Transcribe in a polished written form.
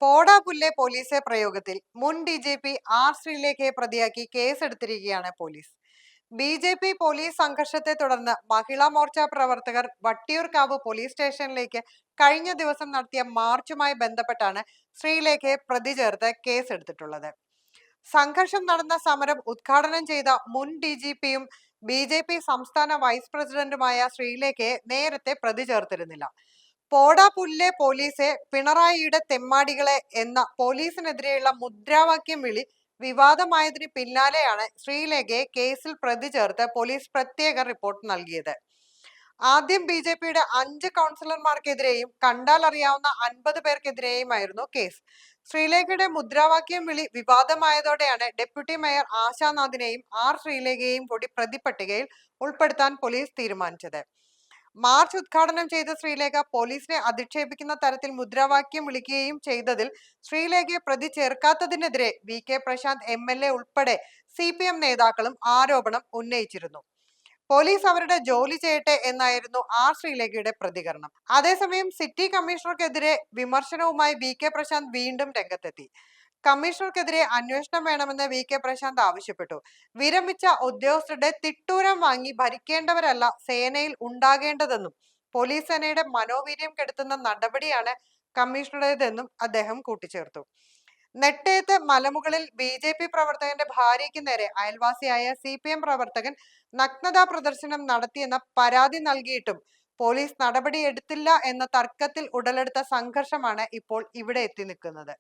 പോടാ പുല്ലേ പോലീസെ പ്രയോഗത്തിൽ മുൻ DGP ആർ ശ്രീലേഖയെ പ്രതിയാക്കി കേസെടുത്തിരിക്കുകയാണ് പോലീസ്. BJP പോലീസ് സംഘർഷത്തെ തുടർന്ന് മഹിളാ മോർച്ച പ്രവർത്തകർ വട്ടിയൂർക്കാവ് പോലീസ് സ്റ്റേഷനിലേക്ക് കഴിഞ്ഞ ദിവസം നടത്തിയ മാർച്ചുമായി ബന്ധപ്പെട്ടാണ് ശ്രീലേഖയെ പ്രതി ചേർത്ത് കേസെടുത്തിട്ടുള്ളത്. സംഘർഷം നടന്ന സമരം ഉദ്ഘാടനം ചെയ്ത മുൻ DGPയും BJP സംസ്ഥാന വൈസ് പ്രസിഡന്റുമായ ശ്രീലേഖയെ നേരത്തെ പ്രതി ചേർത്തിരുന്നില്ല. പോടാ പുല്ലേ പോലീസെ, പിണറായിയുടെ തെമ്മാടികളെ എന്ന പോലീസിനെതിരെയുള്ള മുദ്രാവാക്യം വിളി വിവാദമായതിന് പിന്നാലെയാണ് ശ്രീലേഖയെ കേസിൽ പ്രതി ചേർത്ത് പോലീസ് പ്രത്യേക റിപ്പോർട്ട് നൽകിയത്. ആദ്യം BJPയുടെ 5 കൗൺസിലർമാർക്കെതിരെയും കണ്ടാൽ അറിയാവുന്ന 50 പേർക്കെതിരെയുമായിരുന്നു കേസ്. ശ്രീലേഖയുടെ മുദ്രാവാക്യം വിളി വിവാദമായതോടെയാണ് ഡെപ്യൂട്ടി മേയർ ആശാനാഥിനെയും ആർ ശ്രീലേഖയെയും കൂടി പ്രതിപട്ടികയിൽ ഉൾപ്പെടുത്താൻ പോലീസ് തീരുമാനിച്ചത്. മാർച്ച് ഉദ്ഘാടനം ചെയ്ത ശ്രീലേഖ പോലീസിനെ അധിക്ഷേപിക്കുന്ന തരത്തിൽ മുദ്രാവാക്യം വിളിക്കുകയും ചെയ്തതിൽ ശ്രീലേഖയെ പ്രതി ചേർക്കാത്തതിനെതിരെ VK പ്രശാന്ത് MLA ഉൾപ്പെടെ CPM നേതാക്കളും ആരോപണം ഉന്നയിച്ചിരുന്നു. പോലീസ് അവരുടെ ജോലി ചെയ്യട്ടെ എന്നായിരുന്നു ആർ ശ്രീലേഖയുടെ പ്രതികരണം. അതേസമയം സിറ്റി കമ്മീഷണർക്കെതിരെ വിമർശനവുമായി VK പ്രശാന്ത് വീണ്ടും രംഗത്തെത്തി. കമ്മീഷണർക്കെതിരെ അന്വേഷണം വേണമെന്ന് VK പ്രശാന്ത് ആവശ്യപ്പെട്ടു. വിരമിച്ച ഉദ്യോഗസ്ഥരുടെ തിട്ടൂരം വാങ്ങി ഭരിക്കേണ്ടവരല്ല സേനയിൽ ഉണ്ടാകേണ്ടതെന്നും പോലീസ് സേനയുടെ മനോവീര്യം കെടുത്തുന്ന നടപടിയാണ് കമ്മീഷണറുടേതെന്നും അദ്ദേഹം കൂട്ടിച്ചേർത്തു. നെട്ടയത്ത് മലമുകളിൽ BJP പ്രവർത്തകന്റെ ഭാര്യയ്ക്ക് നേരെ അയൽവാസിയായ CPM പ്രവർത്തകൻ നഗ്നതാ പ്രദർശനം നടത്തിയെന്ന പരാതി നൽകിയിട്ടും പോലീസ് നടപടിയെടുത്തില്ല എന്ന തർക്കത്തിൽ ഉടലെടുത്ത സംഘർഷമാണ് ഇപ്പോൾ ഇവിടെ എത്തി നിൽക്കുന്നത്.